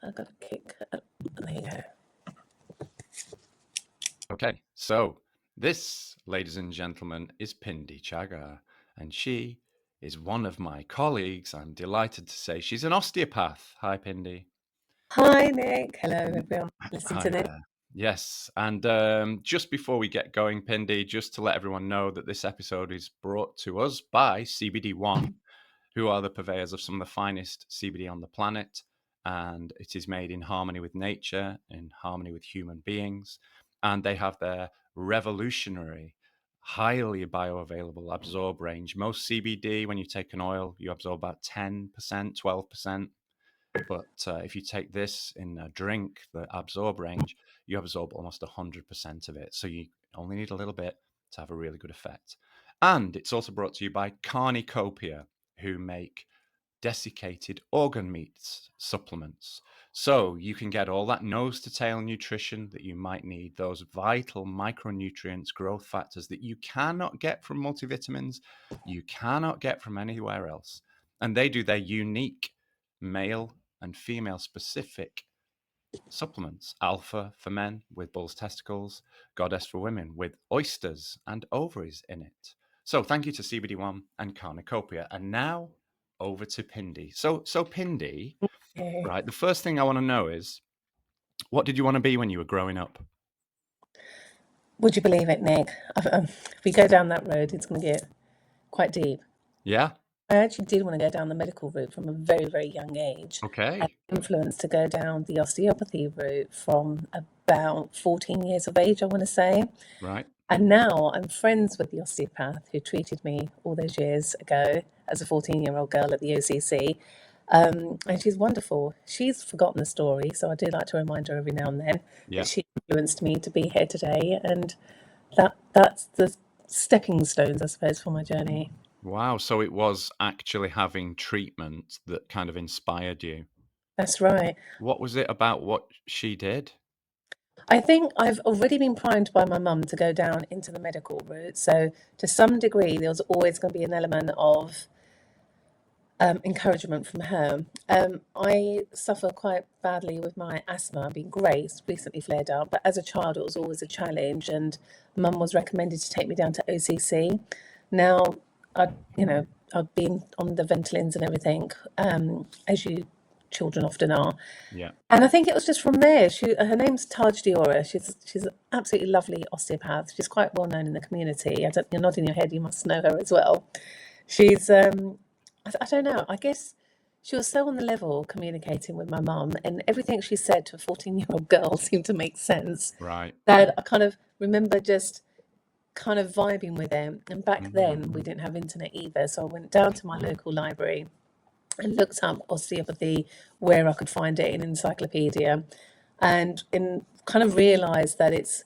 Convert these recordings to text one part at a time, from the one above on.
I got a kick. There you go. Okay, so this, ladies and gentlemen, is Pindy Chaggar, and she is one of my colleagues. I'm delighted to say she's an osteopath. Hi, Pindy. Hi, Nick. Hello, everyone listening Hi to this. there. Yes, and just before we get going, Pindy, just to let everyone know that this episode is brought to us by CBD1, who are the purveyors of some of the finest CBD on the planet, and it is made in harmony with nature, in harmony with human beings, and they have their revolutionary, highly bioavailable absorb range. Most CBD, when you take an oil, you absorb about 10%, 12%. But if you take this in a drink, the absorb range, you absorb almost 100% of it. So you only need a little bit to have a really good effect. And it's also brought to you by Carnicopia, who make desiccated organ meats supplements. So you can get all that nose to tail nutrition that you might need, those vital micronutrients, growth factors that you cannot get from multivitamins, you cannot get from anywhere else. And they do their unique male and female specific supplements. Alpha for men with bull's testicles, goddess for women with oysters and ovaries in it. So thank you to CBD1 and Carnicopia. And now over to Pindy. So Pindy, Okay. right, the first thing I want to know is, what did you want to be when you were growing up? Would you believe it, Nick? If we go down that road, it's going to get quite deep. Yeah? I actually did want to go down the medical route from a very, very young age. I Okay. was influenced to go down the osteopathy route from about 14 years of age, I want to say. Right. And now I'm friends with the osteopath who treated me all those years ago as a 14-year-old girl at the OCC. And she's wonderful. She's forgotten the story, so I do like to remind her every now and then Yeah. that she influenced me to be here today. And that's the stepping stones, I suppose, for my journey. Wow. So it was actually having treatment that kind of inspired you. That's right. What was it about what she did? I think I've already been primed by my mum to go down into the medical route. So to some degree, there was always going to be an element of encouragement from her. I suffer quite badly with my asthma. I've been great, it's recently flared up, but as a child, it was always a challenge. And mum was recommended to take me down to OCC. Now, I, you know, I've been on the Ventolins and everything, as you children often are. Yeah. And I think it was just from there. Her name's Taj Diora. She's an absolutely lovely osteopath. She's quite well known in the community. You're nodding your head. You must know her as well. She's I don't know. I guess she was so on the level communicating with my mum, and everything she said to a 14-year-old girl seemed to make sense. Right. That I kind of remember just kind of vibing with them. And back then, Mhm. we didn't have internet either, so I went down to my local library and looked up osteopathy where I could find it in encyclopedia, and kind of realised that it's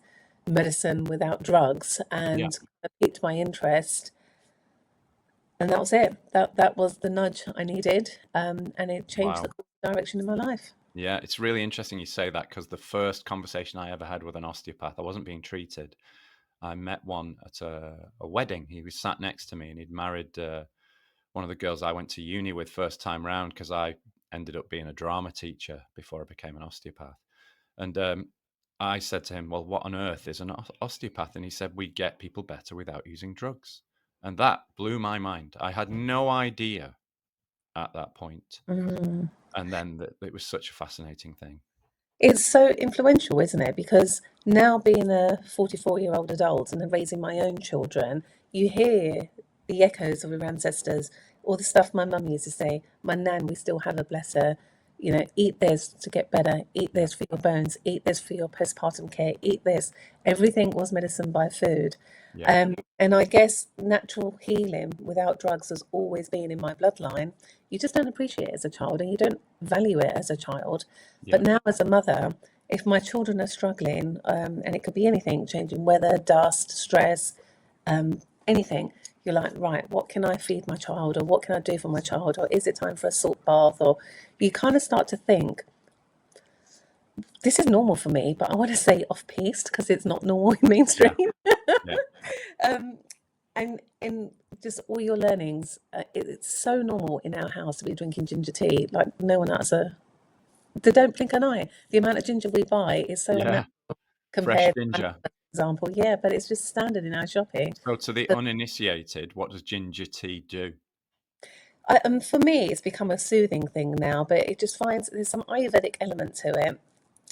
medicine without drugs, Yeah. and it piqued my interest. And that was it. That was the nudge I needed, and it changed Wow. the direction in my life. Yeah, it's really interesting you say that, because the first conversation I ever had with an osteopath, I wasn't being treated. I met one at a wedding. He was sat next to me, and he'd married one of the girls I went to uni with first time round, because I ended up being a drama teacher before I became an osteopath. And I said to him, well, what on earth is an osteopath? And he said, we get people better without using drugs. And that blew my mind. I had no idea at that point. Mm. And then it was such a fascinating thing. It's so influential, isn't it? Because now being a 44-year-old adult and then raising my own children, you hear the echoes of your ancestors, all the stuff my mum used to say. My nan, we still have a bless her. Eat this to get better, eat Yeah. this for your bones, eat this for your postpartum care, eat this. Everything was medicine by food. Yeah. And I guess natural healing without drugs has always been in my bloodline. You just don't appreciate it as a child and you don't value it as a child. Yeah. But now, as a mother, if my children are struggling, and it could be anything, changing weather, dust, stress, anything, you're like, right, what can I feed my child, or what can I do for my child, or is it time for a salt bath? Or you kind of start to think, this is normal for me, but I want to say off-piste because it's not normal in mainstream. Yeah. And just all your learnings, it's so normal in our house to be drinking ginger tea. Like no one else they don't blink an eye. The amount of ginger we buy is so Yeah. unnatural Fresh compared to, ginger. for example. Yeah, but it's just standard in our shopping. So to the But uninitiated, what does ginger tea do? for me, it's become a soothing thing now. But it just finds there's some Ayurvedic element to it.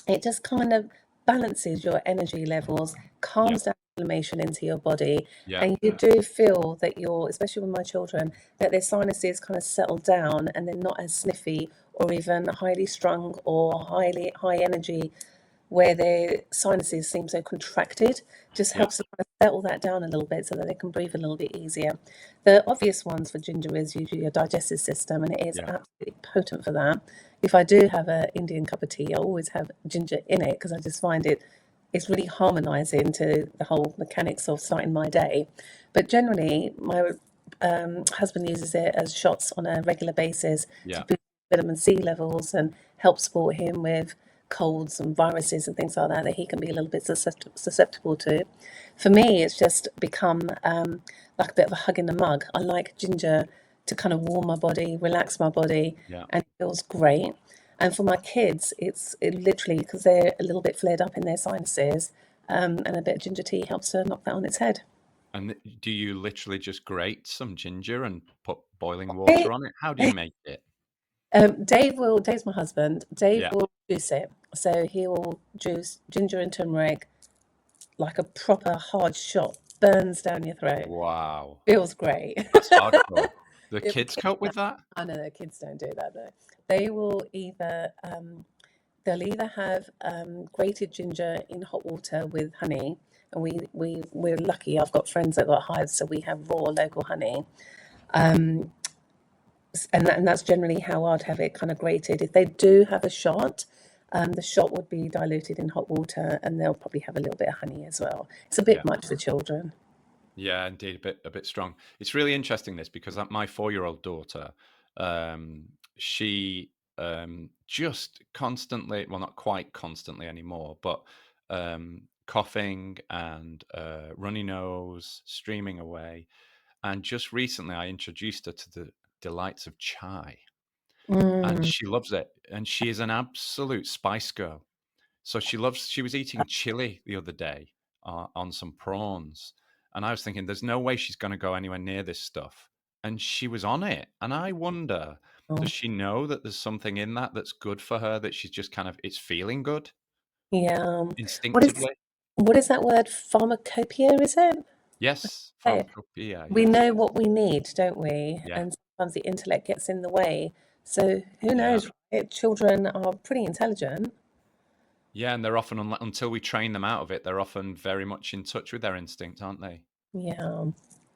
It just kind of balances your energy levels, Yeah. calms down inflammation into your body, Yeah. and you do feel that you're, especially with my children, that their sinuses kind of settle down and they're not as sniffy or even highly strung or highly high energy where their sinuses seem so contracted. Just Yeah. helps to kind of settle that down a little bit so that they can breathe a little bit easier. The obvious ones for ginger is usually your digestive system, and it is Yeah. absolutely potent for that. If I do have an Indian cup of tea, I always have ginger in it because I just find it's really harmonizing to the whole mechanics of starting my day. But generally, my husband uses it as shots on a regular basis to Yeah. boost vitamin C levels and help support him with colds and viruses and things like that that he can be a little bit susceptible to. For me, it's just become like a bit of a hug in the mug. I like ginger to kind of warm my body, relax my body, Yeah. and it feels great. And for my kids, it literally because they're a little bit flared up in their sinuses, and a bit of ginger tea helps to knock that on its head. And do you literally just grate some ginger and put boiling water on it? How do you make it? Dave's my husband. Dave Yeah. will juice it. So he will juice ginger and turmeric like a proper hard shot, burns down your throat. Wow. Feels great. That's hardcore. The The kids kids, cope with that? I know the kids don't do that though. They will they'll either have grated ginger in hot water with honey, and we're lucky. I've got friends that got hives, so we have raw local honey. Um, and that's generally how I'd have it kind of grated. If they do have a shot, the shot would be diluted in hot water, and they'll probably have a little bit of honey as well. It's a Yeah. bit much for children. Yeah, indeed, a bit strong. It's really interesting this because my 4-year-old daughter, she just constantly, well, not quite constantly anymore, but coughing and runny nose, streaming away. And just recently, I introduced her to the delights of chai, and Mm, she loves it. And she is an absolute spice girl. So she was eating chili the other day on some prawns. And I was thinking, there's no way she's going to go anywhere near this stuff. And she was on it. And I wonder, does oh, she know that there's something in that that's good for her, that she's just kind of, it's feeling good yeah. What is instinctively? what is that word? Pharmacopoeia, is it? Yes, Say pharmacopoeia. we Yes. know what we need, don't we? Yeah. And sometimes the intellect gets in the way. So who Yeah. knows, right? Children are pretty intelligent. Yeah. And they're often, until we train them out of it, they're often very much in touch with their instinct, aren't they? Yeah.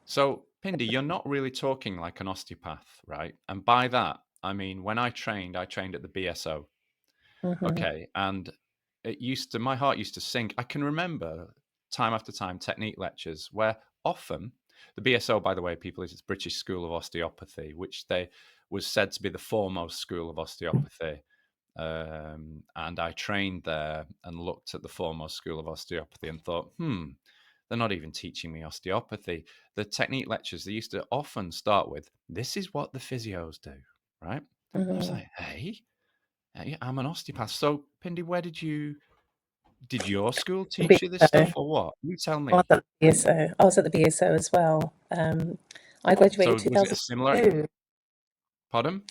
So, Pindy, you're not really talking like an osteopath, right? And by that, I mean, when I trained at the BSO. Hmm. Okay. And my heart used to sink. I can remember time after time technique lectures where often the BSO, by the way, people, is the British School of Osteopathy, which they was said to be the foremost school of osteopathy. And I trained there and looked at the foremost school of osteopathy and thought, they're not even teaching me osteopathy. The technique lectures, they used to often start with, this is what the physios do, right? I was Hmm. like, hey, I'm an osteopath. So, Pindy, did your school The teach you this BSO. stuff or what? You tell I was me. at the BSO. I was at the BSO as well. I graduated So, was it a similar, 2002. pardon?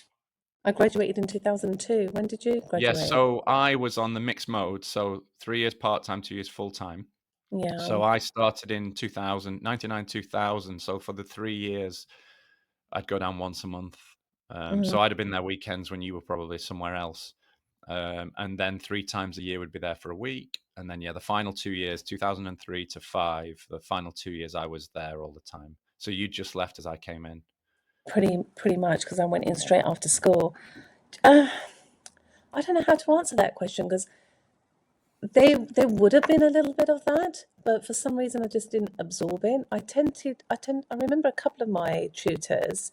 I graduated in 2002. When did you Yes. graduate? So, I was on the mixed mode. So, 3 years part time, 2 years full time. Yeah. So I started in 2000, 99, 2000. So for the 3 years, I'd go down once a month. Mm, So I'd have been there weekends when you were probably somewhere else. And then 3 times a year would be there for a week. And then, yeah, the final 2 years, 2003 to 5, the final 2 years I was there all the time. So you just left as I came in. pretty much because I went in straight after school. Uh, I don't know how to answer that question because there would have been a little bit of that, but for some reason I just didn't absorb it. I remember a couple of my tutors,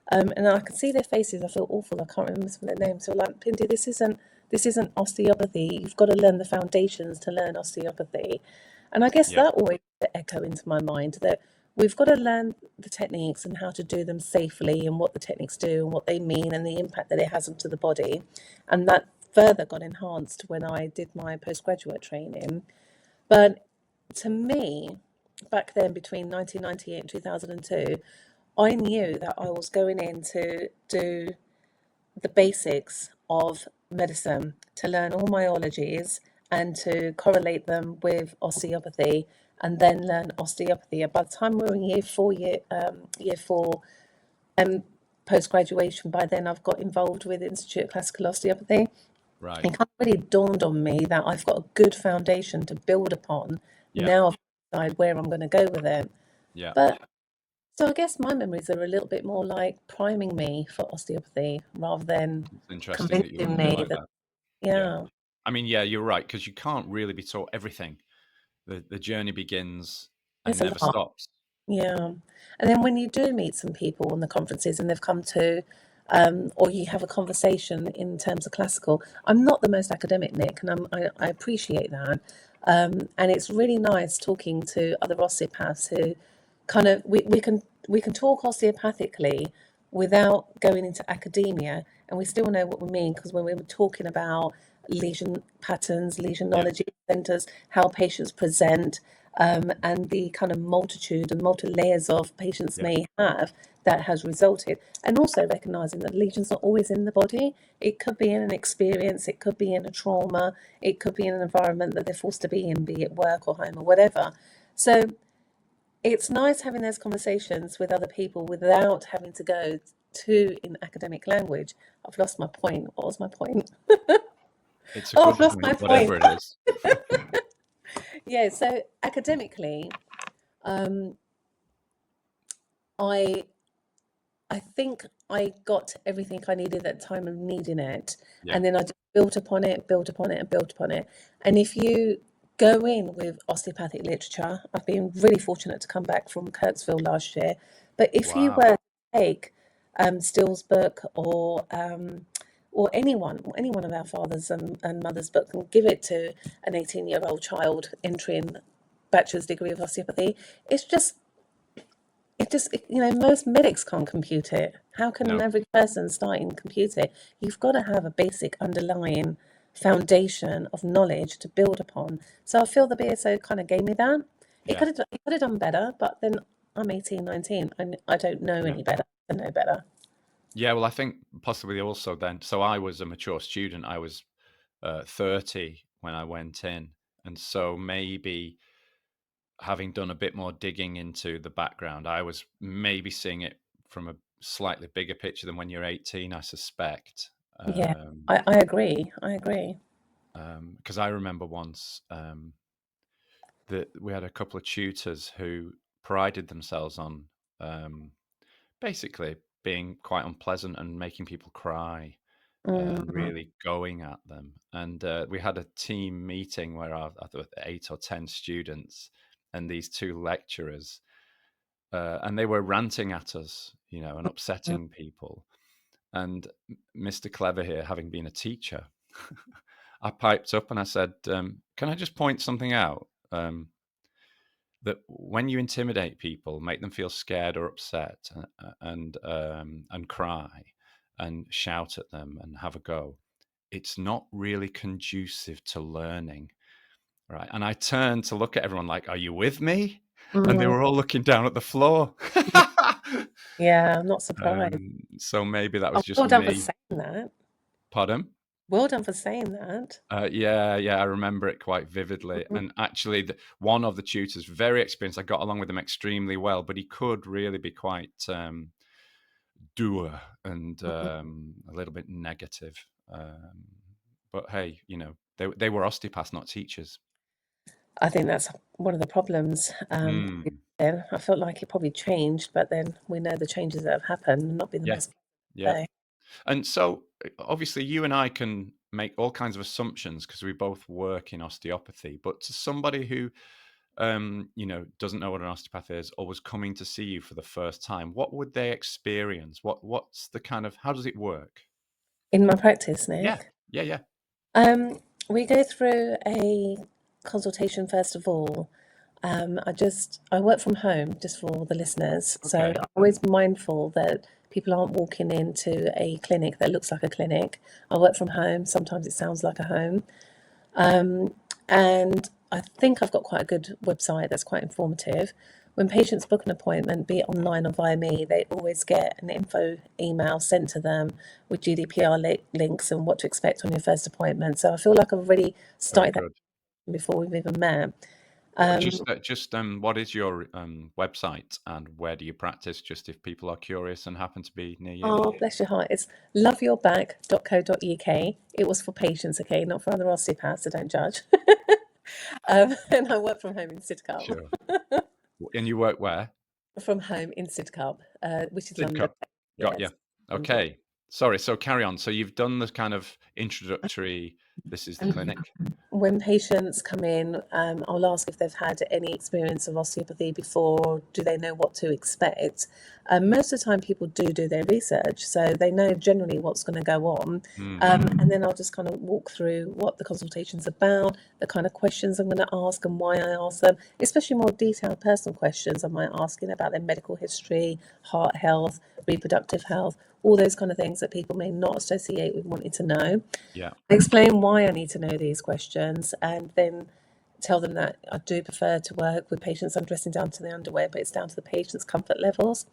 and I could see their faces. I feel awful. I can't remember some of their names. So like, Pindy, this isn't osteopathy. You've got to learn the foundations to learn osteopathy. And I guess Yeah. that always echo into my mind that we've got to learn the techniques and how to do them safely and what the techniques do and what they mean and the impact that it has onto the body. And that further got enhanced when I did my postgraduate training. But to me, back then between 1998 and 2002, I knew that I was going in to do the basics of medicine, to learn all my ologies and to correlate them with osteopathy, and then learn osteopathy. By the time we were in year four, post graduation, by then I've got involved with Institute of Classical Osteopathy. Right. It kind of really dawned on me that I've got a good foundation to build upon. Yeah. Now I've decided where I'm going to go with it. Yeah. But so I guess my memories are a little bit more like priming me for osteopathy rather than It's interesting that you convincing look at it me like that, that. yeah, I mean, yeah, you're right, because you can't really be taught everything. The journey begins and it's a never lot. stops. Yeah. And then when you do meet some people on the conferences and they've come to, or you have a conversation in terms of classical, I'm not the most academic, Nick, and I appreciate that. And it's really nice talking to other osteopaths who kind of, we can talk osteopathically without going into academia, and we still know what we mean, because when we were talking about lesion patterns, lesionology centers, how patients present, and the kind of multitude and multi layers of patients Yeah. may have, that has resulted. And also recognizing that lesions are always in the body. It could be in an experience, it could be in a trauma, it could be in an environment that they're forced to be in, be it work or home or whatever. So it's nice having those conversations with other people without having to go to in academic language. I've lost my point. What was my point? It's a Oh, good I've lost point, my whatever point. it is. Yeah, so academically, um, I I think I got everything I needed at the time of needing it. Yeah. And then I just built upon it, built upon it, and built upon it. And if you go in with osteopathic literature, I've been really fortunate to come back from Kirksville last year. But if you Wow. were to take Still's book, or any one of our fathers and mothers' book, and give it to an 18-year-old child entering bachelor's degree of osteopathy, it's just most medics can't compute it. How can an No. average person starting compute it? You've got to have a basic underlying foundation of knowledge to build upon. So I feel the BSO kind of gave me that. Yeah. It could have done better, but then I'm 18, 19, and I don't know Yeah. any better. I know better. Yeah. Well, I think possibly also then. So I was a mature student. I was 30 when I went in, and so maybe having done a bit more digging into the background, I was maybe seeing it from a slightly bigger picture than when you're 18, I suspect. Yeah, I agree. I agree. Because I remember once that we had a couple of tutors who prided themselves on basically being quite unpleasant and making people cry and Mm, really going at them. And we had a team meeting where I thought 8 or 10 students and these two lecturers, and they were ranting at us, and mm, upsetting people. And Mr. Clever here, having been a teacher, I piped up and I said, "Can I just point something out? That when you intimidate people, make them feel scared or upset, and cry, and shout at them and have a go, it's not really conducive to learning, right?" And I turned to look at everyone like, "Are you with me?" And they mm. were all looking down at the floor. Yeah, I'm not surprised. So maybe that was Oh, just well done for me. saying that. Pardon? Well done for saying that. Yeah, I remember it quite vividly. Mhm, And actually, one of the tutors, very experienced, I got along with him extremely well, but he could really be quite dour and mhm. a little bit negative. But hey, they were osteopaths, not teachers. I think that's one of the problems. Mm, Then I felt like it probably changed, but then we know the changes that have happened and not been the yeah, most yeah. day. And so, obviously, you and I can make all kinds of assumptions because we both work in osteopathy. But to somebody who, doesn't know what an osteopath is or was coming to see you for the first time, what would they experience? What's the kind of, how does it work? In my practice, Yeah, Nick, yeah, yeah. we go through a consultation first of all. I work from home, just for all the listeners. So Okay. I'm always mindful that people aren't walking into a clinic that looks like a clinic. I work from home. Sometimes it sounds like a home. And I think I've got quite a good website that's quite informative. When patients book an appointment, be it online or via me, they always get an info email sent to them with GDPR links and what to expect on your first appointment. So I feel like I've already Very started that good. before we've even met. What is your website and where do you practice? Just if people are curious and happen to be near you. Oh, bless your heart. It's loveyourback.co.uk. It was for patients, okay, not for other osteopaths, so don't judge. And I work from home in Sidcup. Sure. And you work where? From home in Sidcup, which is London. Sidcup. Got you. Yes, London. Okay. Sorry. So carry on. So you've done this kind of introductory. This is the clinic. When patients come in, I'll ask if they've had any experience of osteopathy before, do they know what to expect? Most of the time, people do their research, so they know generally what's going to go on. And then I'll just kind of walk through what the consultation's about, the kind of questions I'm going to ask and why I ask them, especially more detailed personal questions I might ask about their medical history, heart health, reproductive health, all those kind of things that people may not associate with wanting to know. Yeah. Explain why I need to know these questions, and then tell them that I do prefer to work with patients undressing down to the underwear, but it's down to the patient's comfort levels.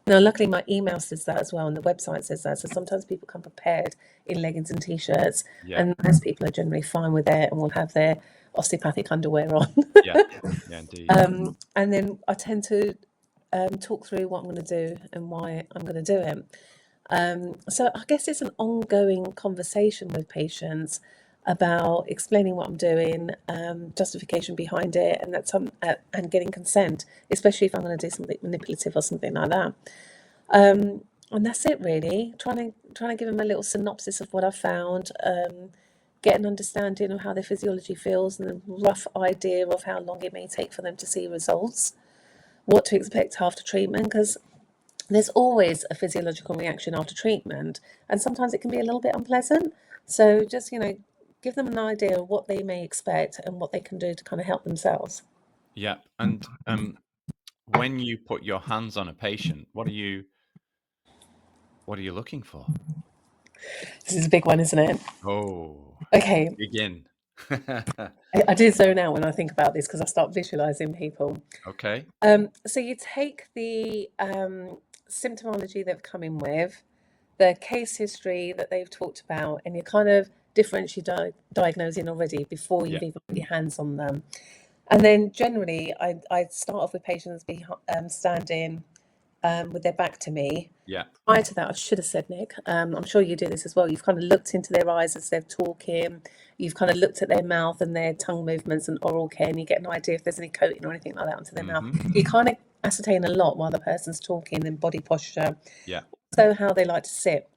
Now, luckily, my email says that as well, and the website says that. So sometimes people come prepared in leggings and t-shirts, Yeah. and most people are generally fine with it and will have their osteopathic underwear on. Yeah. Yeah. Indeed. And then I tend to talk through what I'm going to do and why I'm going to do it. So I guess it's an ongoing conversation with patients about explaining what I'm doing, justification behind it, and and getting consent, especially if I'm going to do something manipulative or something like that. And that's it really. Trying to give them a little synopsis of what I found, get an understanding of how their physiology feels, and a rough idea of how long it may take for them to see results, what to expect after treatment, because there's always a physiological reaction after treatment, and sometimes it can be a little bit unpleasant. So just, give them an idea of what they may expect and what they can do to kind of help themselves. Yeah. And when you put your hands on a patient, what are you looking for? This is a big one, isn't it? Oh, Okay, begin. I do zone out when I think about this because I start visualizing people. Okay. So you take the symptomology they've come in with, the case history that they've talked about, and you're kind of differentially diagnosing already before Yeah. you've even put your hands on them. And then generally, I start off with patients standing with their back to me. Yeah. Prior to that, I should have said, Nick, I'm sure you do this as well. You've kind of looked into their eyes as they're talking. You've kind of looked at their mouth and their tongue movements and oral care, and you get an idea if there's any coating or anything like that onto their mouth. Mm-hmm. You kind of ascertain a lot while the person's talking, and body posture, Yeah. so how they like to sit.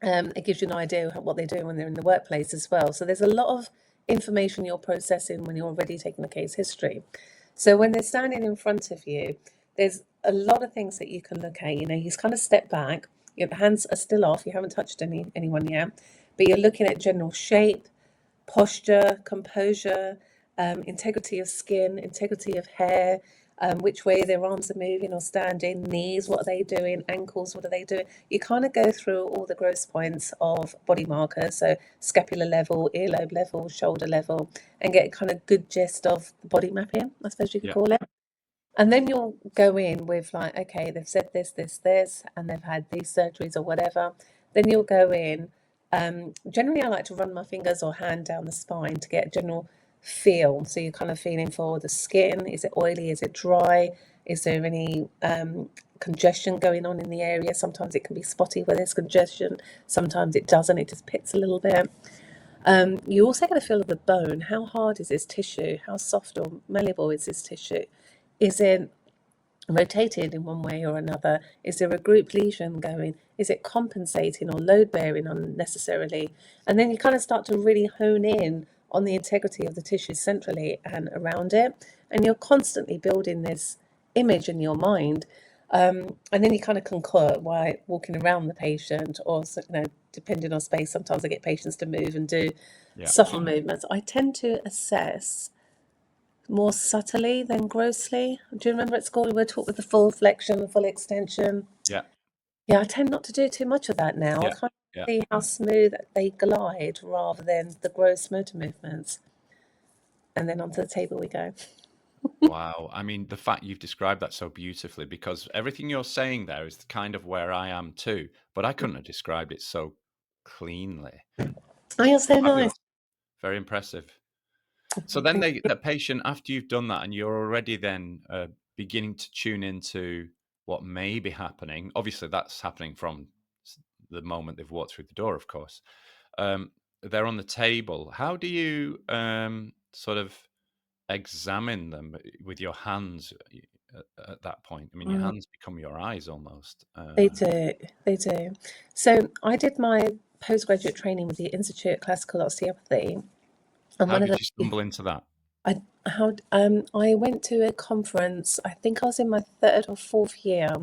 It gives you an idea of what they're doing when they're in the workplace as well. So there's a lot of information you're processing when you're already taking the case history. So when they're standing in front of you, there's a lot of things that you can look at. He's kind of stepped back. Your hands are still off. You haven't touched anyone yet, but you're looking at general shape, posture, composure, integrity of skin, integrity of hair, which way their arms are moving or standing, knees, what are they doing, ankles, what are they doing. You kind of go through all the gross points of body markers, so scapular level, earlobe level, shoulder level, and get a kind of good gist of the body mapping, I suppose you could Yeah. call it. And then you'll go in with like, okay, they've said this, and they've had these surgeries or whatever. Then you'll go in. Generally, I like to run my fingers or hand down the spine to get a general feel. So you're kind of feeling for the skin. Is it oily? Is it dry? Is there any congestion going on in the area? Sometimes it can be spotty where there's congestion. Sometimes it doesn't. It just pits a little bit. You also get a feel of the bone. How hard is this tissue? How soft or malleable is this tissue? Is it rotated in one way or another? Is there a group lesion going? Is it compensating or load bearing unnecessarily? And then you kind of start to really hone in on the integrity of the tissue centrally and around it. And you're constantly building this image in your mind. And then you kind of concur while walking around the patient, or depending on space, sometimes I get patients to move and do Yeah. subtle movements. I tend to assess more subtly than grossly. Do you remember at school we were taught with the full flexion, the full extension? Yeah, Yeah, I tend not to do too much of that now. I yeah, kind yeah. of see how smooth they glide rather than the gross motor movements. And then onto the table we go. Wow. I mean, the fact you've described that so beautifully, because everything you're saying there is kind of where I am too, but I couldn't have described it so cleanly. Oh, you're so nice. Fabulous. Very impressive. So then the patient, after you've done that and you're already then beginning to tune into what may be happening, obviously that's happening from the moment they've walked through the door, of course. They're on the table. How do you sort of examine them with your hands at that point? I mean, your Mm, hands become your eyes almost. they do. They do. So I did my postgraduate training with the Institute of Classical Osteopathy. And How one of did the you stumble into that? I went to a conference. I think I was in my third or fourth year,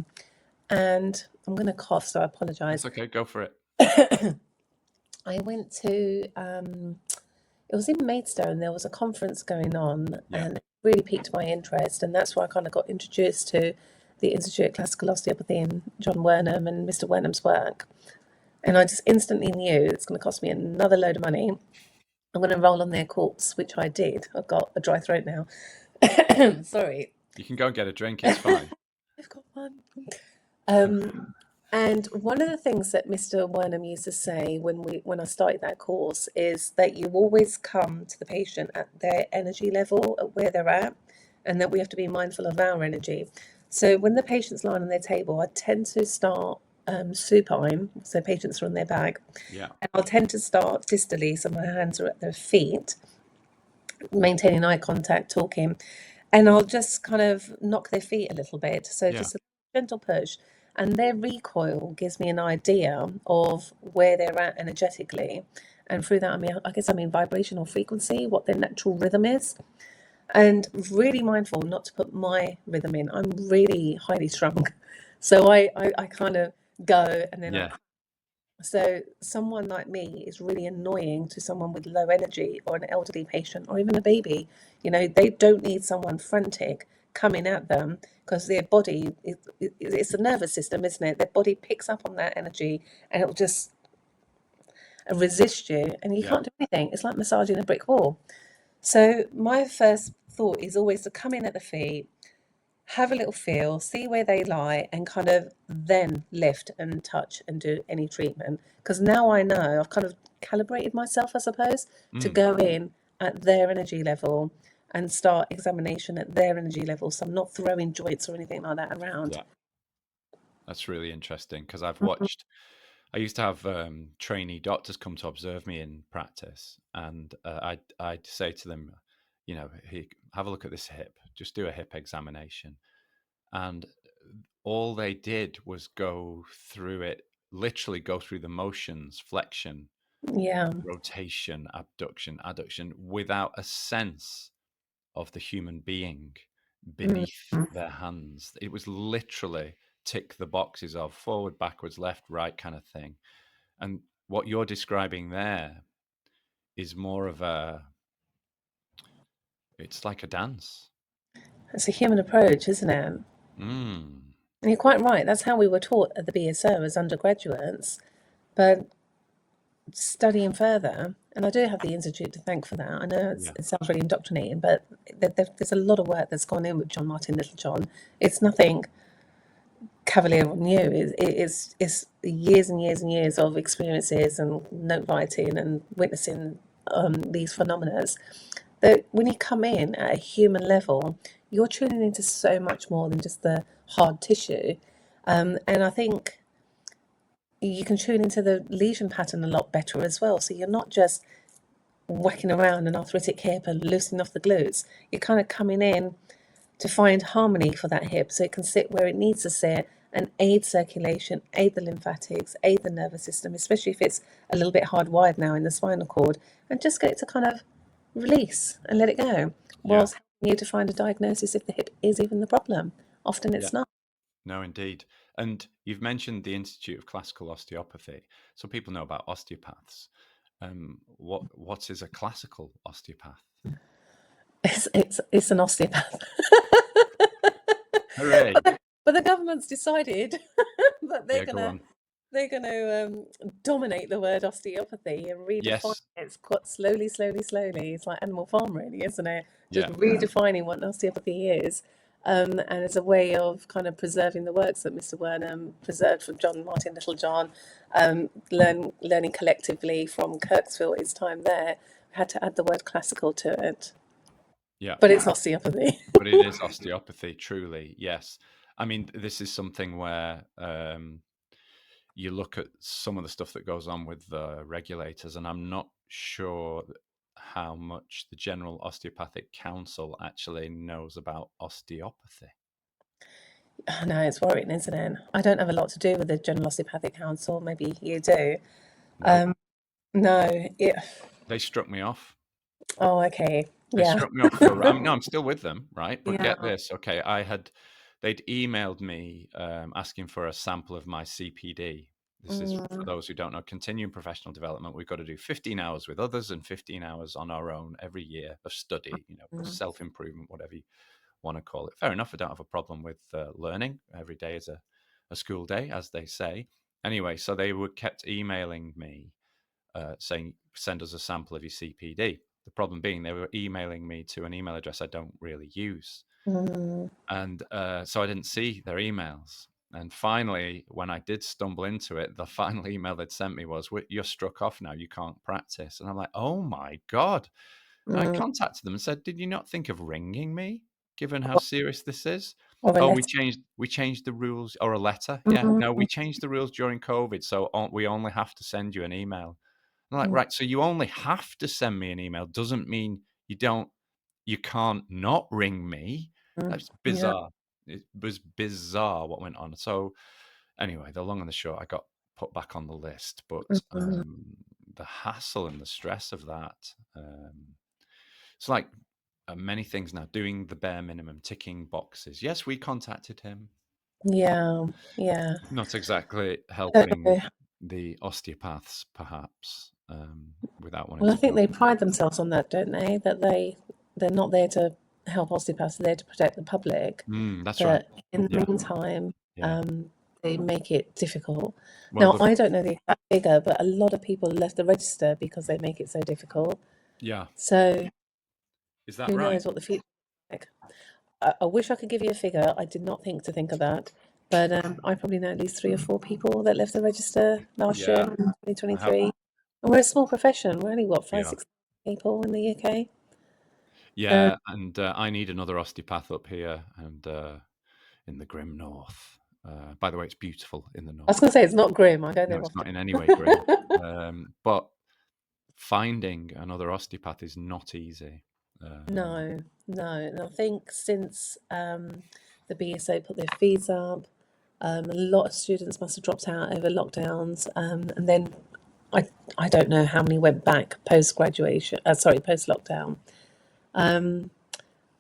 and I'm going to cough, so I That's apologise. okay. Go for it. I went to it was in Maidstone. There was a conference going on, Yeah. and it really piqued my interest, and that's where I kind of got introduced to the Institute of Classical Osteopathy and John Wernham and Mr. Wernham's work. And I just instantly knew it's going to cost me another load of money. I'm going to enroll on their course, which I did. I've got a dry throat now. Sorry, You can go and get a drink. It's fine. I've got one. Um, and one of the things that Mr. Wernham used to say when I started that course is that you always come to the patient at their energy level, at where they're at, and that we have to be mindful of our energy. So when the patient's lying on their table, I tend to start supine, so patients are on their back, Yeah. and I'll tend to start distally, so my hands are at their feet, maintaining eye contact, talking, and I'll just kind of knock their feet a little bit. So Yeah. just a gentle push, and their recoil gives me an idea of where they're at energetically. And through that, I mean vibrational frequency, what their natural rhythm is, and really mindful not to put my rhythm in. I'm really highly strung, so I kind of go and then I Yeah. so someone like me is really annoying to someone with low energy or an elderly patient or even a baby. They don't need someone frantic coming at them because their body, it's a nervous system, isn't it? Their body picks up on that energy and it'll just resist you and you Yeah. can't do anything. It's like massaging a brick wall. So my first thought is always to come in at the feet, have a little feel, see where they lie, and kind of then lift and touch and do any treatment. Because now I know I've kind of calibrated myself, I suppose, to Mm. go in at their energy level and start examination at their energy level. So I'm not throwing joints or anything like that around. Yeah. That's really interesting because I used to have trainee doctors come to observe me in practice, and I'd say to them, "Hey, have a look at this hip. Just do a hip examination." And all they did was go through it, literally go through the motions, flexion, Yeah. rotation, abduction, adduction, without a sense of the human being Mm. beneath their hands. It was literally tick the boxes of forward, backwards, left, right kind of thing. And what you're describing there is more of it's like a dance. It's a human approach, isn't it? Mm. And you're quite right. That's how we were taught at the BSO as undergraduates. But studying further, and I do have the Institute to thank for that. I know Yeah. it sounds really indoctrinating, but there's a lot of work that's gone in with John Martin Littlejohn. It's nothing cavalier or new. It's years and years and years of experiences and note writing and witnessing these phenomena. That when you come in at a human level, you're tuning into so much more than just the hard tissue. And I think you can tune into the lesion pattern a lot better as well. So you're not just whacking around an arthritic hip and loosening off the glutes. You're kind of coming in to find harmony for that hip so it can sit where it needs to sit and aid circulation, aid the lymphatics, aid the nervous system, especially if it's a little bit hardwired now in the spinal cord, and just get it to kind of release and let it go, Yeah. whilst helping you to find a diagnosis if the hip is even the problem. Often Yeah. it's not. No, indeed. And you've mentioned the Institute of Classical Osteopathy. So people know about osteopaths. What is a classical osteopath? It's an osteopath. Hooray! But the government's decided that Yeah, go on. they're gonna dominate the word osteopathy and redefine Yes. it quite slowly, slowly, slowly. It's like Animal Farm, really, isn't it? Just Yeah. redefining what osteopathy is. And it's a way of kind of preserving the works that Mr. Wernham preserved from John Martin Littlejohn, learning collectively from Kirksville, his time there. Had to add the word classical to it, Yeah. but it's osteopathy. But it is osteopathy, truly. Yes. I mean, this is something where you look at some of the stuff that goes on with the regulators, and I'm not sure how much the General Osteopathic Council actually knows about osteopathy. No, it's worrying, isn't it? I don't have a lot to do with the General Osteopathic Council. Maybe you do. No, No, it. they struck me off. Oh, okay. They Yeah. struck me off for. I mean, no, I'm still with them, right? But get Yeah. this, okay? They'd emailed me asking for a sample of my CPD. This is for Mm, those who don't know, continuing professional development. We've got to do 15 hours with others and 15 hours on our own every year of study. mm, Self improvement, whatever you want to call it. Fair enough. I don't have a problem with learning. Every day is a school day, as they say. Anyway, so they were kept emailing me saying, send us a sample of your CPD. The problem being they were emailing me to an email address I don't really use. mm, And so I didn't see their emails. And finally, when I did stumble into it, the final email they'd sent me was, "You're struck off now. You can't practice." And I'm like, oh my God. And I mm. contacted them and said, "Did you not think of ringing me, given how serious this is?" Or a "Oh, letter. we changed the rules," or a letter. Yeah, Mm, no, we changed the rules during COVID, so we only have to send you an email. I'm like, mm, right, so you only have to send me an email. Doesn't mean you can't not ring me. mm. That's Yeah. bizarre. It was bizarre what went on. So anyway, the long and the short, I got put back on the list, but Mm, the hassle and the stress of that, it's like many things now, doing the bare minimum, ticking boxes. Yes, we contacted him. yeah. Yeah. Not exactly I don't helping know. the osteopaths, perhaps, without wanting Well, I to think go. they pride themselves on that, don't they? That they're not there to help osteopaths; they're there to protect the public. That's right. But in the Yeah, meantime, yeah. they make it difficult. Well, Now, I don't know the exact figure, but a lot of people left the register because they make it so difficult. yeah. So Is that who right? knows what the future is like? I wish I could give you a figure. I did not think of that. But I probably know at least 3 or 4 people that left the register last year Yeah, in I have. 2023. And we're a small profession. We're only, what, We five, are. 6 people in the UK? So Yeah, and I need another osteopath up here and in the grim north. By the way, it's beautiful in the I was north. going to say it's not grim. I go No, there it's often. not in any way grim. But finding another osteopath is not easy. No, no. And I think since the BSO put their fees up, a lot of students must have dropped out over lockdowns. And then I, I don't know how many went back post graduation, sorry, post lockdown.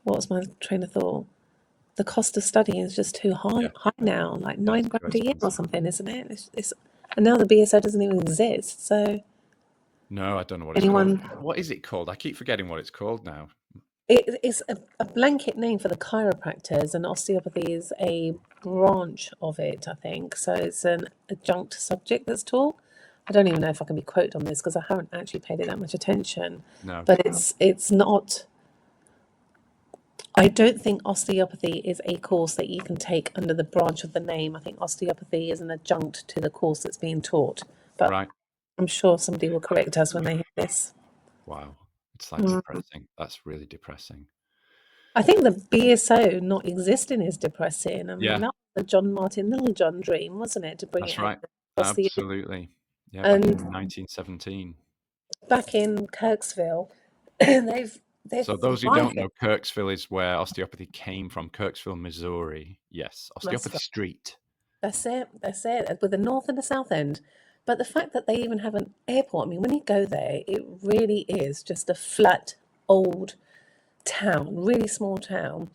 What was my train of thought? The cost of studying is just too Yeah, high now, like yeah, nine it's too grand a year or expensive. something, isn't it? And now the BSO doesn't even exist. So No, I don't know what it's called. anyone, What is it called? I keep forgetting what it's called now. it's a blanket name for the chiropractors, and osteopathy is a branch of it, I think. So it's an adjunct subject that's taught. I don't even know if I can be quoted on this because I haven't actually paid it that much attention. No. But it's not. I don't think osteopathy is a course that you can take under the branch of the name. I think osteopathy is an adjunct to the course that's being taught. But Right. I'm sure somebody will correct us when they hear this. Wow. It's like depressing. That's really depressing. I think the BSO not existing is depressing. I mean, Yeah, that was the John Martin Littlejohn dream, wasn't it, to bring that's it over right. across the. Absolutely. Yeah, back in And 1917. back in Kirksville, they've So those who don't thriving. know, Kirksville is where osteopathy came from. Kirksville, Missouri. Yes, That's Osteopathy Street. That's it. That's it. With the north and the south end. But the fact that they even have an airport, I mean, when you go there, it really is just a flat, old town, really small town.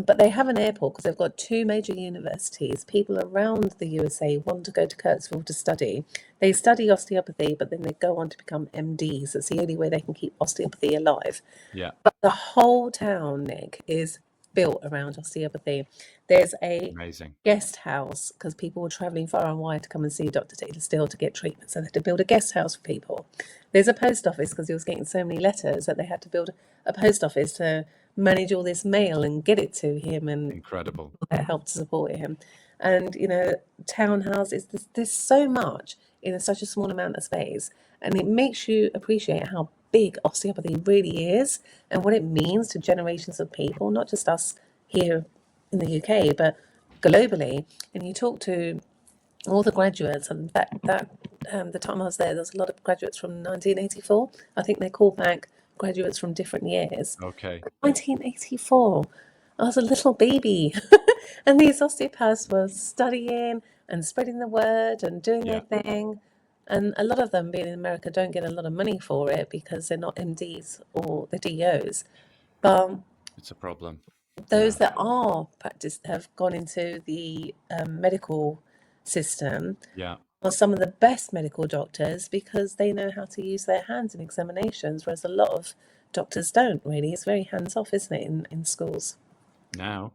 But they have an airport because they've got two major universities. People around the USA want to go to Kirksville to study. They study osteopathy, but then they go on to become MDs. It's the only way they can keep osteopathy alive. Yeah. But the whole town, Nick, is built around osteopathy. There's a Amazing. guest house because people were travelling far and wide to come and see Dr. Taylor Steele to get treatment. So they had to build a guest house for people. There's a post office because he was getting so many letters that they had to build a post office to manage all this mail and get it to him and Incredible. that help to support him. And, townhouses, there's so much in such a small amount of space. And it makes you appreciate how big osteopathy really is and what it means to generations of people, not just us here in the UK, but globally. And you talk to all the graduates, and the time I was there was a lot of graduates from 1984. I think they called back graduates from different years. Okay. 1984. I was a little baby, and these osteopaths were studying and spreading the word and doing their Yeah. thing. And a lot of them, being in America, don't get a lot of money for it because they're not MDs or the DOs. But It's a problem. those that are practiced have gone into the medical system Yeah. are some of the best medical doctors because they know how to use their hands in examinations, whereas a lot of doctors don't really. It's very hands off, isn't it, in schools? Now,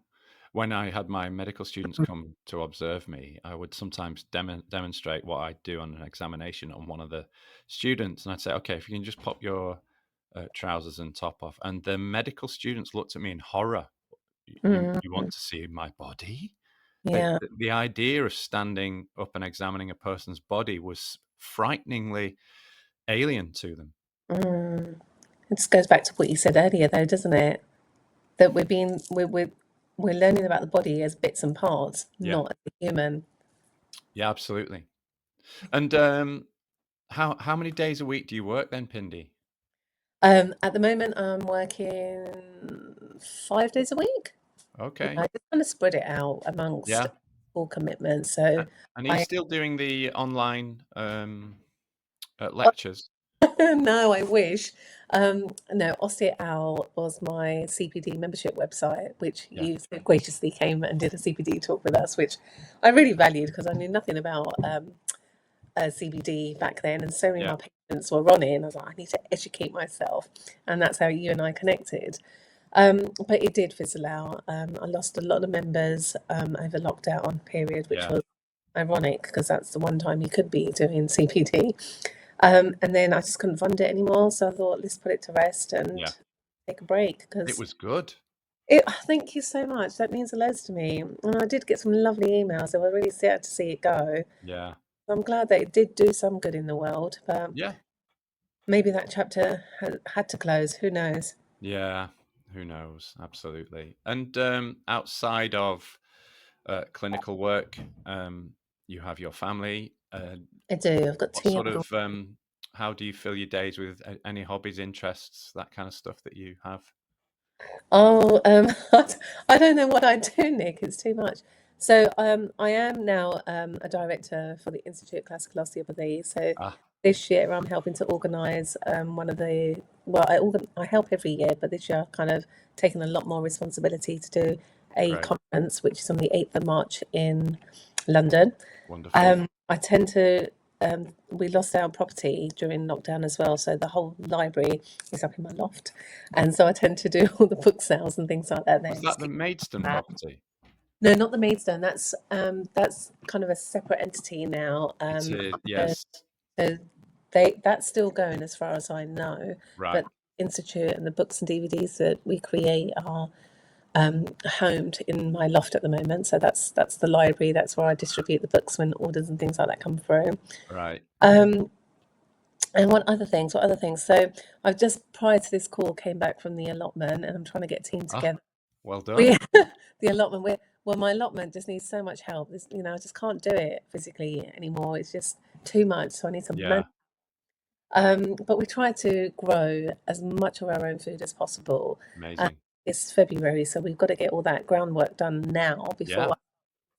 when I had my medical students come to observe me, I would sometimes demonstrate what I do on an examination on one of the students. And I'd say, okay, if you can just pop your trousers and top off. And the medical students looked at me in horror. You want to see my body? Yeah. The idea of standing up and examining a person's body was frighteningly alien to them. It just goes back to what you said earlier, though, doesn't it? That we're learning about the body as bits and parts, Yeah. not as a human. Yeah, absolutely. And how many days a week do you work then, Pindy? At the moment, I'm working 5 days a week. Okay. I just kind of spread it out amongst Yeah. all commitments. So And are you I still doing the online lectures? no, I wish. No, Osteo was my CPD membership website, which Yeah. you so graciously came and did a CPD talk with us, which I really valued because I knew nothing about CBD back then, and so many Yeah. of my patients were on it, and I was like, I need to educate myself, and that's how you and I connected. But it did fizzle out. I lost a lot of members over lockdown period, which Yeah. was ironic because that's the one time you could be doing CPD. And then I just couldn't fund it anymore, so I thought, let's put it to rest and Yeah. take a break It because was good. thank you so much. That means a lot to me. And I did get some lovely emails. I was really sad to see it go. Yeah. I'm glad that it did do some good in the world, but Yeah. maybe that chapter had to close. Who knows? Yeah. Who knows? Absolutely. And outside of clinical work, you have your family. I do. I've got What two sort young. of how do you fill your days with any hobbies, interests, that kind of stuff that you have? Oh, I don't know what I do, Nick. It's too much. So, I am now a director for the Institute of Classical Osteopathy. So Ah, this year I'm helping to organise one of the I help every year, but this year I've kind of taken a lot more responsibility to do a great. conference, which is on the 8th of March in London. Wonderful. I tend to. We lost our property during lockdown as well, so the whole library is up in my loft, and so I tend to do all the book sales and things like that there. Was And that just the keep Maidstone that. property? No, not the Maidstone. That's kind of a separate entity now. It is, So, yes. so that's still going as far as I know, Right, but Institute and the books and DVDs that we create are homed in my loft at the moment. So that's the library. That's where I distribute the books when orders and things like that come through. right. Um, and what other things? What other things? So I've just prior to this call came back from the allotment, and I'm trying to get a team Ah, together. well We done. the allotment. Well, my allotment just needs so much help. I just can't do it physically anymore. It's just too much. So I need some man. Yeah, But we try to grow as much of our own food as possible. amazing. It's February, so we've got to get all that groundwork done now before Yeah, our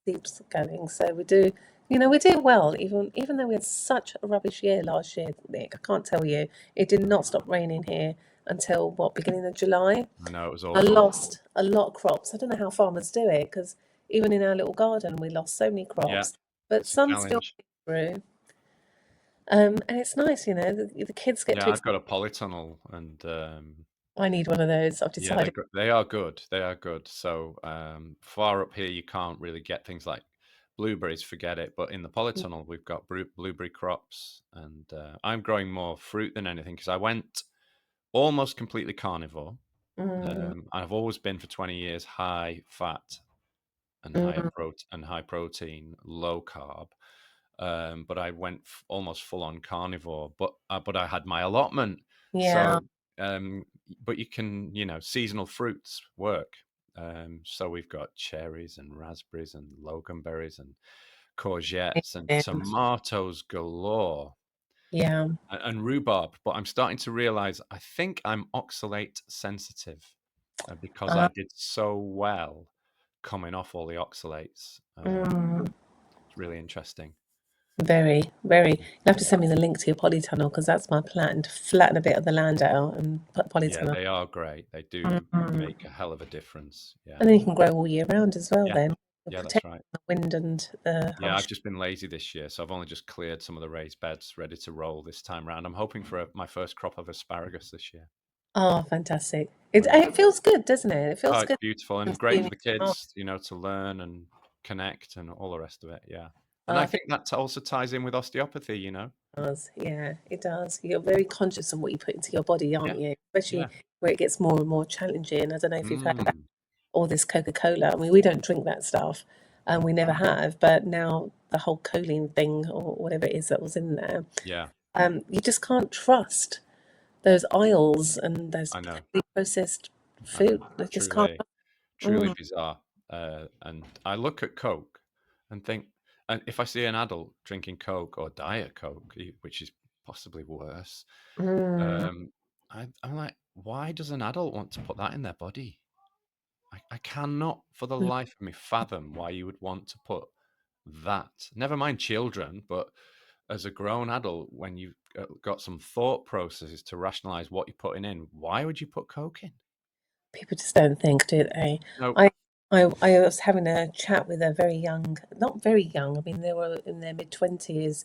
keeps going. So we do We're doing well, even though we had such a rubbish year last year, Nick. I can't tell you. It did not stop raining here until what, beginning of July. I know it was I awful. lost a lot of crops. I don't know how farmers do it because even in our little garden, we lost so many Yeah, crops. But it's a some still challenge. came through. And it's nice, the kids get Yeah, to. I've got a polytunnel, and I need one of those. I've yeah, decided. they are good. They are good. So far up here, you can't really get things like blueberries. Forget it. But in the polytunnel, we've got blueberry crops, and I'm growing more fruit than anything because I went almost completely carnivore. Mm, I've always been for 20 years high fat and mm, high protein, low carb. But I went almost full on carnivore. But I had my allotment. yeah, So, um, but you can, seasonal fruits work. So we've got cherries and raspberries and loganberries and courgettes and amazing. tomatoes galore Yeah. and rhubarb. But I'm starting to realize I think I'm oxalate sensitive because I Uh, did so well coming off all the oxalates. mm, It's really interesting. very, very. You have to send me the link to your polytunnel because that's my plan to flatten a bit of the land out and put Yeah, polytunnel. they are great. They do Mm. make a hell of a difference. Yeah. And then you can grow all year round as well. Yeah. Then you're Yeah, that's protecting right. the wind and the Yeah, harsh. I've just been lazy this year, so I've only just cleared some of the raised beds ready to roll this time round. I'm hoping for my first crop of asparagus this year. Oh, fantastic! It Yeah. it feels good, doesn't it? It Oh, feels it's good. beautiful and great Seeing for it the come up. kids, to learn and connect and all the rest of it. Yeah. And Oh, I I think think that also ties in with osteopathy. it does. Yeah, it does. You're very conscious of what you put into your body, Yeah. aren't you? Especially Yeah. where it gets more and more challenging. I don't know if you've heard about Mm. all this Coca-Cola. I mean, we don't drink that stuff, and we never have. But now the whole choline thing, or whatever it is that was in there, Yeah. you just can't trust those aisles and those I know. highly processed I know. food. They just can't. Truly Mm, bizarre. And I look at Coke and think, and if I see an adult drinking Coke or Diet Coke, which is possibly worse, mm. um, I'm like, why does an adult want to put that in their body? I cannot for the life of me fathom why you would want to put that. Never mind children, but as a grown adult, when you've got some thought processes to rationalize what you're putting in, why would you put Coke in? People just don't think, do they? No. I, I was having a chat with a very young, not very young. I mean, they were in their mid 20s,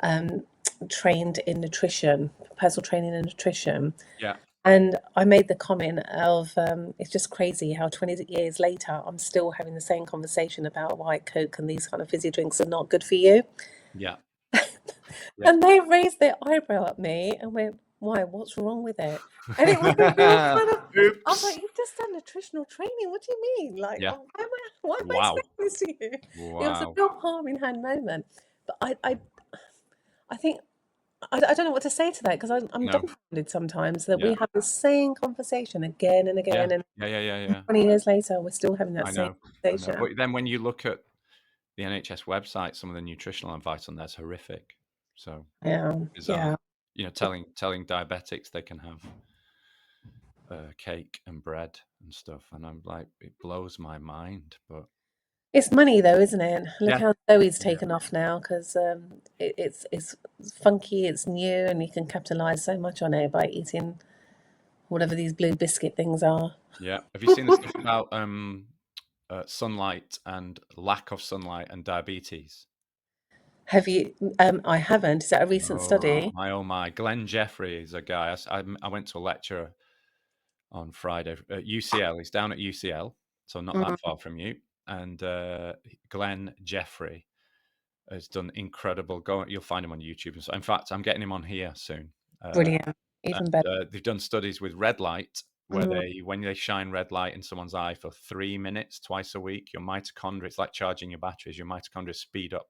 um, trained in nutrition, personal training and nutrition. Yeah. And I made the comment of it's just crazy how 20 years later I'm still having the same conversation about why Coke and these kind of fizzy drinks are not good for you. Yeah. Yeah. And they raised their eyebrow at me and went, "Why? What's wrong with it?" And it was a real kind of. I was like, Oops. "You've just done nutritional training. What do you mean? Like, Yeah. why am I saying Wow. this to you?" It was a Wow. real palm in hand moment. But I think I don't know what to say to that because I'm No. dumbfounded sometimes that we Yeah. have the same conversation again and Yeah. again, and Yeah. Yeah. Yeah. Yeah. 20 years later we're still having that I same know. I know. conversation. But then when you look at the NHS website, some of the nutritional advice on there's horrific. So Yeah, bizarre. yeah. Telling diabetics they can have cake and bread and stuff, and I'm like, it blows my mind. But It's money though, isn't it? Look yeah, how Zoe's yeah, taken off now because it's funky, it's new, and you can capitalize so much on it by eating whatever these blue biscuit things are. yeah. Have you seen the stuff about sunlight and lack of sunlight and diabetes? Have you? I haven't. Is that a recent study? Oh my! Glenn Jeffrey is a guy. I went to a lecture on Friday at UCL. He's down at UCL, so not that Mm, far from you. And Glenn Jeffrey has done incredible. You'll find him on YouTube. And so, in fact, I'm getting him on here soon. Uh, brilliant. Even better. They've done studies with red light, where Mm. when they shine red light in someone's eye for 3 minutes twice a week, your mitochondria, it's like charging your batteries. Your mitochondria speed up.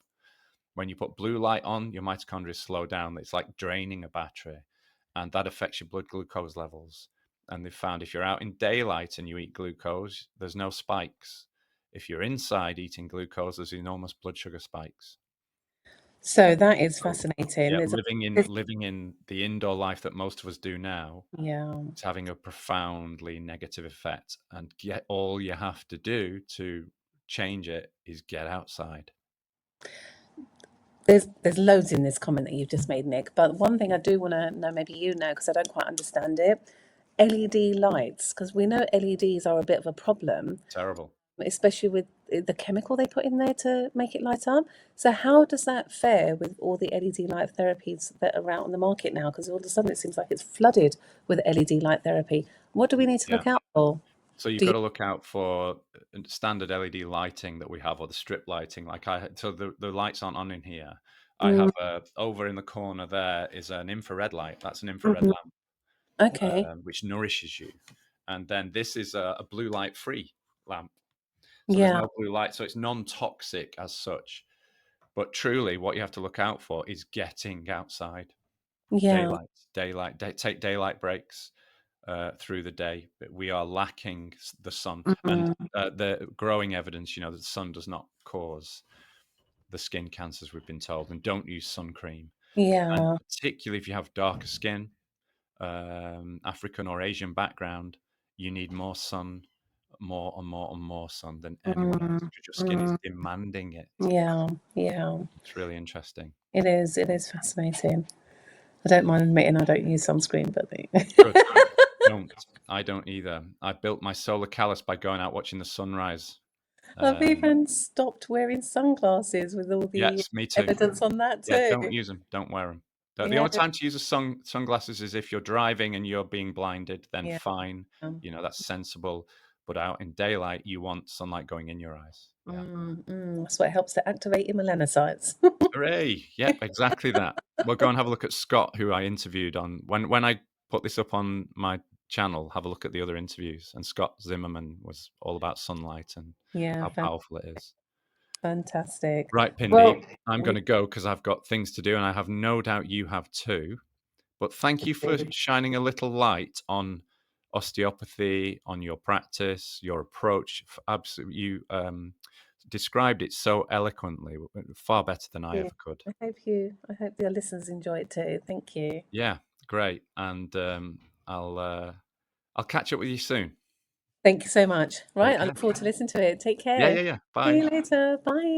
When you put blue light on, your mitochondria slow down. It's like draining a battery, and that affects your blood glucose levels. And they've found if you're out in daylight and you eat glucose, there's no spikes. If you're inside eating glucose, there's enormous blood sugar spikes. So that is So, fascinating. yeah, There's a living in the indoor life that most of us do now, yeah. it's having a profoundly negative effect. And all you have to do to change it is get outside. There's loads in this comment that you've just made, Nick. But one thing I do want to know, maybe you know, because I don't quite understand it. LED lights, because we know LEDs are a bit of a problem, Terrible. especially with the chemical they put in there to make it light up. So how does that fare with all the LED light therapies that are out on the market now? Because all of a sudden it seems like it's flooded with LED light therapy. What do we need to Yeah. look out for? So you've Do got you? to look out for standard LED lighting that we have, or the strip lighting. So the lights aren't on in here. I have over in the corner there is an infrared light. That's an infrared Mhm. lamp, Okay. which nourishes you. And then this is a blue light free lamp. So there's Yeah. no blue light, so it's non-toxic as such. But truly, what you have to look out for is getting outside. Yeah. Take daylight breaks through the day. But we are lacking the sun, and Mm. the growing evidence, that the sun does not cause the skin cancers we've been told, and don't use sun cream. And Yeah. particularly if you have darker skin, African or Asian background, you need more sun, more and more and more sun than anyone else, Mm. because your skin is Mm. demanding it. Yeah. Yeah. It's really interesting. It is. It is fascinating. I don't mind admitting I don't use sunscreen, but Good. Don't. I don't either. I built my solar callus by going out watching the sunrise. I've Um, even stopped wearing sunglasses with all the yes, me too. evidence on that Yeah, too. don't use them. Don't wear them. The Yeah. only time to use sunglasses is if you're driving and you're being blinded, then Yeah. fine. That's sensible. But out in daylight, you want sunlight going in your eyes. Yeah. That's what helps to activate your melanocytes. Hooray. Yep, exactly that. We'll go and have a look at Scott, who I interviewed on when I put this up on my channel. Have a look at the other interviews. And Scott Zimmerman was all about sunlight and Yeah, how powerful it is. fantastic. Right, Pindy, Well, I'm going to go because I've got things to do, and I have no doubt you have too. But thank you for shining a little light on osteopathy, on your practice, your approach. Absolutely, you described it so eloquently, far better than I yeah, ever could. I hope your listeners enjoy it too. Thank you. Yeah, great. And I'll catch up with you soon. Thank you so much. Take Right, I care. look forward to listening to it. Take Yeah, care. yeah, yeah. See Bye. you later. Bye.